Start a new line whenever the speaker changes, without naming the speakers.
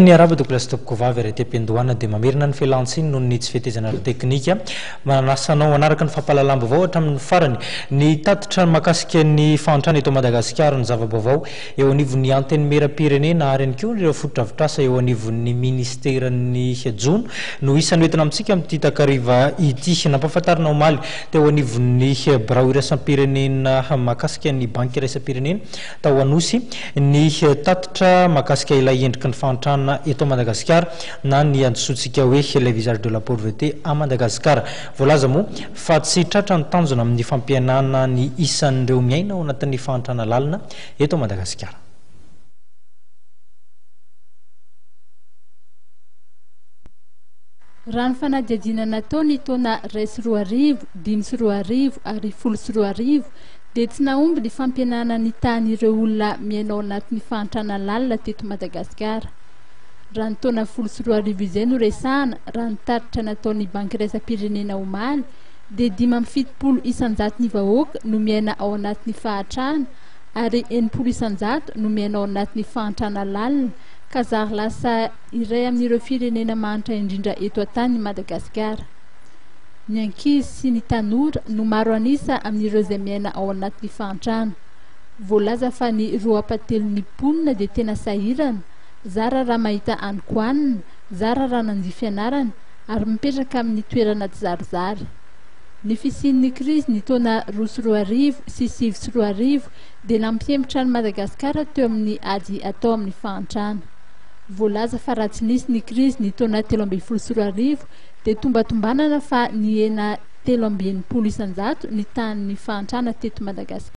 Ny araba dokla stopko vavy ary am-pindohana dia mamerina ny fialantsiny noho ny tsy fihetezana teknika manasanao anaraka ny fampahalalam-baovao hatramin'ny farany ny tatitra mahakasika ny fantrana eto Madagasikara ny zava-baovao eo anivon'ny anteny meram-pirenena ary ihany koa ireo fotodrafitrasa eo anivon'ny ministeran'ny jono no isan'ny entina amintsika amin'ity takariva ity nampahafantarina omaly teo anivon'ny birao iraisam-pirenena mahakasika ny banky iraisam-pirenena tao anosy ny tatitra mahakasika ilay endriky ny fantrana eto Madagasikara na ny antsointsika hoe le visage de la pauvreté à Madagasikara. Voalaza moa fa tsy tratra ny tanjona amin'ny fampihenana ny isan'ireo miaina ao anatin'ny fahantrana lalina eto Madagasikara.
Raha ny fanadihadiana natao ny taona 2 5 ary 10 dia tsy nahomby ny fampihenana ny tahan'ireo olona miaina ao anatin'ny fahantrana lalina teto Madagasikara. Raha ny taona 10 izay no resahana raha ny taritra nataon'ny banky iraisam-pirenena omaly dia 570 isan-jato ny vahoaka no miaina ao anatin'ny fahantrana ary 80 isan-jato no miaina ao anatin'ny fahantrana lalina ka zary lasa iray amin'ireo firenena mahantra indrindra eto an-tany Madagasikara. Ny ankizy sy ny tanora no maro anisa amin'ireo izay miaina ao anatin'ny fahantrana. Voalaza fa ny 27 mponina dia tena sahirana, zara raha mahita anikoanina, zara raha nandihy fianarana ary mipetraka amin'ny toerana tsy zarizary. Ny fisian'ny krizy ny taona 20 sy 20 dia nampihembotra ny Madagasikara teo amin'ny ady atao amin'ny fahantrana. Voalaza fa raha tsy nisy ny krizy ny taona 13 dia tombatombanana fa ny hena 320 isan-jato ny tahan'ny fahantrana teto Madagasikara.